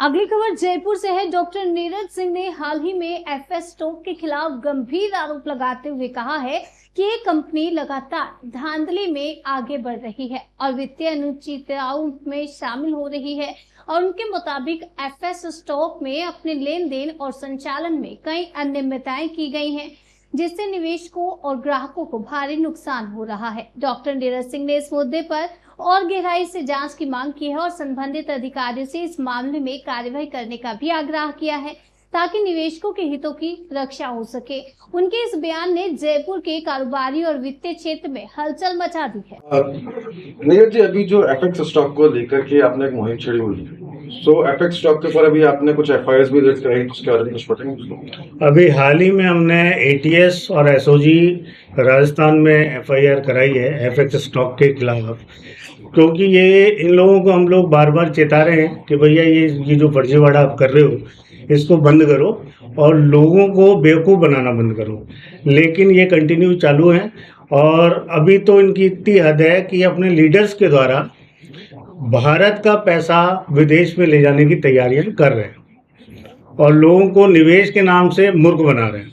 अगली खबर जयपुर से है। डॉक्टर नीरज सिंह ने हाल ही में एफएस स्टॉक के खिलाफ गंभीर आरोप लगाते हुए कहा है कि ये कंपनी लगातार धांधली में आगे बढ़ रही है और वित्तीय अनुचितताओं में शामिल हो रही है। और उनके मुताबिक एफएस स्टॉक में अपने लेन देन और संचालन में कई अनियमितताएं की गई हैं, जिससे निवेशकों और ग्राहकों को भारी नुकसान हो रहा है। डॉक्टर नीरज सिंह ने इस मुद्दे पर और गहराई से जांच की मांग की है और संबंधित अधिकारियों से इस मामले में कार्रवाई करने का भी आग्रह किया है, ताकि निवेशकों के हितों की रक्षा हो सके। उनके इस बयान ने जयपुर के कारोबारी और वित्तीय क्षेत्र में हलचल मचा दी है। नीरज जी, अभी जो एफएक्स स्टॉक को लेकर के आपने एक मुहिम छेड़ी हुई है, एफएक्स स्टॉक के ऊपर अभी आपने कुछ एफआईआर भी दर्ज कराई, उसके बारे में कुछ बताएंगे? अभी हाल ही में हमने एटीएस और एसओजी राजस्थान में एफआईआर कराई है एफएक्स स्टॉक के खिलाफ, क्योंकि ये इन लोगों को हम लोग बार बार चेता रहे हैं कि भैया ये जो फर्जीवाड़ा आप कर रहे हो इसको बंद करो और लोगों को बेवकूफ़ बनाना बंद करो, लेकिन ये कंटिन्यू चालू है। और अभी तो इनकी इतनी हद है कि अपने लीडर्स के द्वारा भारत का पैसा विदेश में ले जाने की तैयारियां कर रहे हैं और लोगों को निवेश के नाम से मूर्ख बना रहे हैं।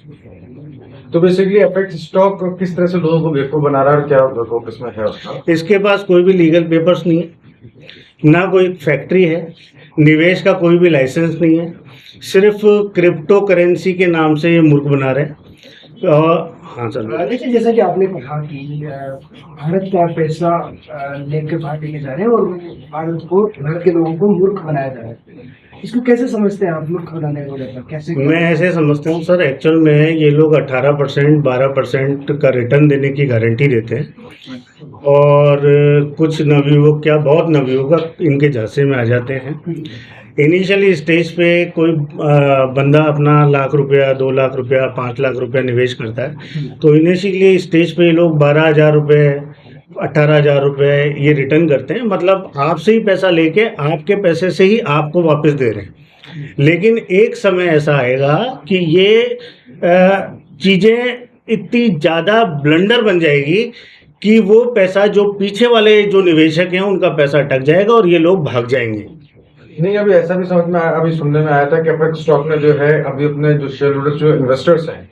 तो बेसिकली एफएक्स स्टॉक किस तरह से लोगों को बेवकूफ बना रहा है और क्या बेवकूफ इसमें है उसका? इसके पास कोई भी लीगल पेपर्स नहीं है, ना कोई फैक्ट्री है, निवेश का कोई भी लाइसेंस नहीं है, सिर्फ क्रिप्टो करेंसी के नाम से ये मूर्ख बना रहे हैं। और हाँ सर, देखिए जैसा कि आपने कहा कि भारत का पैसा लेकर बाहर लेके जा रहे हैं और भारत को, भारत के लोगों को मूर्ख बनाया जा रहा है, इसको कैसे समझते हैं आप? मूर्ख बनाने को लेकर कैसे? मैं ऐसे समझता हूँ सर, एक्चुअल में ये लोग 18% 12% का रिटर्न देने की गारंटी देते हैं और कुछ नवयुवक, क्या बहुत नवयुवक इनके झांसे में आ जाते हैं। इनिशियली स्टेज पे कोई बंदा अपना लाख रुपया, 2 लाख रुपया, 5 लाख रुपया निवेश करता है, तो इनिशियली स्टेज पे ये लोग 12,000 रुपये, 18,000 रुपये ये रिटर्न करते हैं। मतलब आपसे ही पैसा लेके आपके पैसे से ही आपको वापस दे रहे हैं। लेकिन एक समय ऐसा आएगा कि ये चीज़ें इतनी ज़्यादा ब्लंडर बन जाएगी कि वो पैसा जो पीछे वाले जो निवेशक हैं उनका पैसा अटक जाएगा और ये लोग भाग जाएंगे। नहीं, अभी ऐसा भी समझ में अभी सुनने में आया था कि एफएक्स स्टॉक में जो है अभी अपने जो शेयर होल्डर्स, जो इन्वेस्टर्स हैं,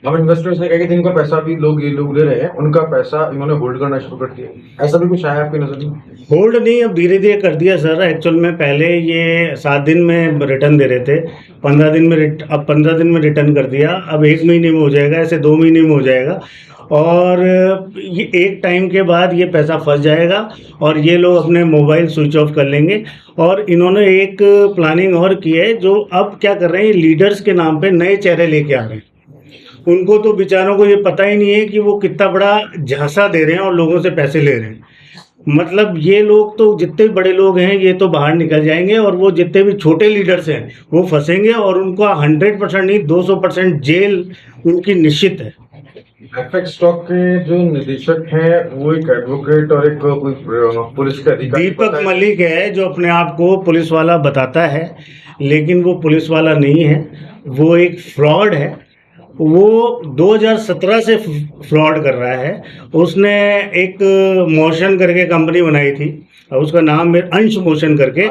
हम इन्वेस्टर्स ने कहा कि जिनका पैसा भी ये लोग ले रहे हैं उनका पैसा इन्होंने होल्ड करना शुरू कर दिया। ऐसा भी कुछ आया आपकी नजर में? होल्ड नहीं, अब धीरे धीरे कर दिया सर। एक्चुअल में पहले ये 7 दिन में रिटर्न दे रहे थे, 15 दिन में अब 15 दिन में रिटर्न कर दिया, अब 1 महीने में हो जाएगा, ऐसे 2 महीने में हो जाएगा और ये एक टाइम के बाद ये पैसा फंस जाएगा और ये लोग अपने मोबाइल स्विच ऑफ कर लेंगे। और इन्होंने एक प्लानिंग और की है, जो अब क्या कर रहे हैं, लीडर्स के नाम पे नए चेहरे लेके आ रहे हैं। उनको तो बेचारों को ये पता ही नहीं है कि वो कितना बड़ा झांसा दे रहे हैं और लोगों से पैसे ले रहे हैं। मतलब ये लोग तो, जितने बड़े लोग हैं ये तो बाहर निकल जाएंगे और वो जितने भी छोटे लीडर्स हैं वो फंसेंगे और उनको 100% नहीं 200% जेल उनकी निश्चित है। एफएक्स स्टॉक के जो निदेशक हैं वो एक एडवोकेट और एक पुलिस के अधिकारी दीपक मलिक है, जो अपने आप को पुलिस वाला बताता है, लेकिन वो पुलिस वाला नहीं है, वो एक फ्रॉड है। वो 2017 से फ्रॉड कर रहा है। उसने एक मोशन करके कंपनी बनाई थी, उसका नाम है अंश मोशन करके,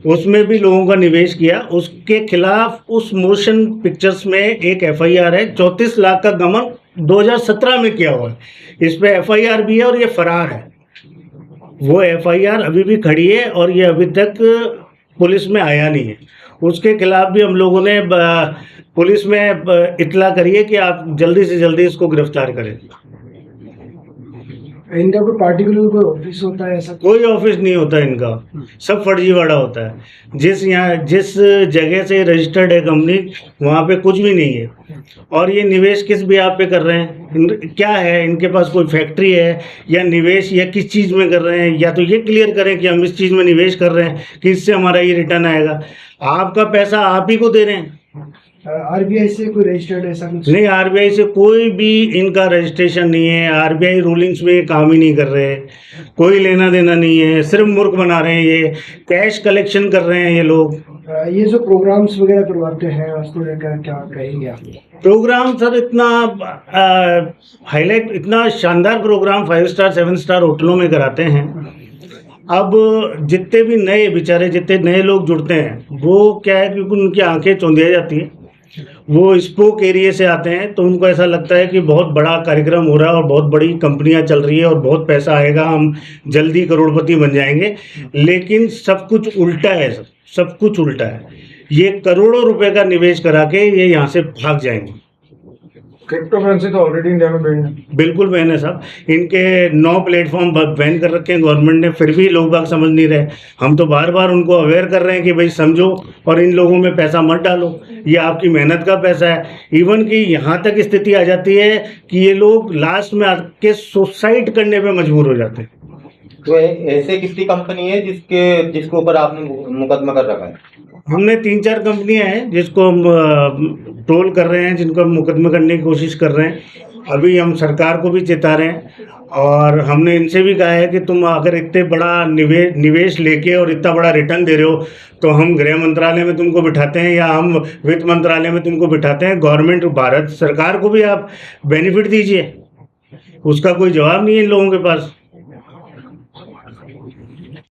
उसमें भी लोगों का निवेश किया। उसके खिलाफ उस मोशन पिक्चर्स में एक एफआईआर है, 34 लाख का गमन 2017 में किया हुआ है। इस पे एफआईआर भी है और ये फरार है। वो एफआईआर अभी भी खड़ी है और ये अभी तक पुलिस में आया नहीं है। उसके खिलाफ भी हम लोगों ने पुलिस में इतला करिए कि आप जल्दी से जल्दी इसको गिरफ्तार करें। इनका कोई पार्टिकुलर कोई ऑफिस होता है? ऐसा कोई ऑफिस नहीं होता इनका, सब फर्जीवाड़ा होता है। जिस जगह से रजिस्टर्ड है कंपनी, वहाँ पे कुछ भी नहीं है। और ये निवेश किस भी आप पे कर रहे हैं, क्या है इनके पास, कोई फैक्ट्री है या निवेश, या किस चीज़ में कर रहे हैं? या तो ये क्लियर करें कि हम इस चीज़ में निवेश कर रहे हैं कि इससे हमारा ये रिटर्न आएगा। आपका पैसा आप ही को दे रहे हैं। आरबीआई से कोई रजिस्टर्ड ऐसा कुछ नहीं, आरबीआई से कोई भी इनका रजिस्ट्रेशन नहीं है। आरबीआई रूलिंग्स में काम ही नहीं कर रहे, कोई लेना देना नहीं है, सिर्फ मूर्ख बना रहे हैं। ये कैश कलेक्शन कर रहे हैं ये लोग। ये जो प्रोग्राम्स वगैरह करवाते हैं उसको लेकर क्या कहेंगे आप? प्रोग्राम सर इतना हाईलाइट, इतना शानदार प्रोग्राम 5 स्टार 7 स्टार होटलों में कराते हैं। अब जितने भी नए बेचारे जितने नए लोग जुड़ते हैं वो क्या है, क्योंकि उनकी आंखें चौंधिया जाती हैं, वो स्पोक एरिया से आते हैं, तो उनको ऐसा लगता है कि बहुत बड़ा कार्यक्रम हो रहा है और बहुत बड़ी कंपनियां चल रही है और बहुत पैसा आएगा, हम जल्दी करोड़पति बन जाएंगे। लेकिन सब कुछ उल्टा है, सब कुछ उल्टा है। ये करोड़ों रुपए का निवेश करा के ये यहाँ से भाग जाएंगे। क्रिप्टो करेंसी तो ऑलरेडी इंडिया में बैन है। बिल्कुल बैन है साहब, इनके 9 प्लेटफॉर्म बैन कर रखे हैं गवर्नमेंट ने, फिर भी लोग बाग समझ नहीं रहे। हम तो बार बार उनको अवेयर कर रहे हैं कि भाई समझो और इन लोगों में पैसा मत डालो, ये आपकी मेहनत का पैसा है। इवन कि यहाँ तक स्थिति आ जाती है कि ये लोग लास्ट में आके सुसाइड करने पे मजबूर हो जाते हैं। तो ऐसे कितनी कंपनी है जिसके ऊपर आपने मुकदमा कर रखा है? हमने 3-4 कंपनियां हैं जिसको हम ट्रोल कर रहे हैं, जिनको हम मुकदमे करने की कोशिश कर रहे हैं। अभी हम सरकार को भी चेता रहे हैं और हमने इनसे भी कहा है कि तुम अगर इतने बड़ा निवेश लेके और इतना बड़ा रिटर्न दे रहे हो तो हम गृह मंत्रालय में तुमको बिठाते हैं या हम वित्त मंत्रालय में तुमको बिठाते हैं। गवर्नमेंट भारत सरकार को भी आप बेनिफिट दीजिए, उसका कोई जवाब नहीं है इन लोगों के पास।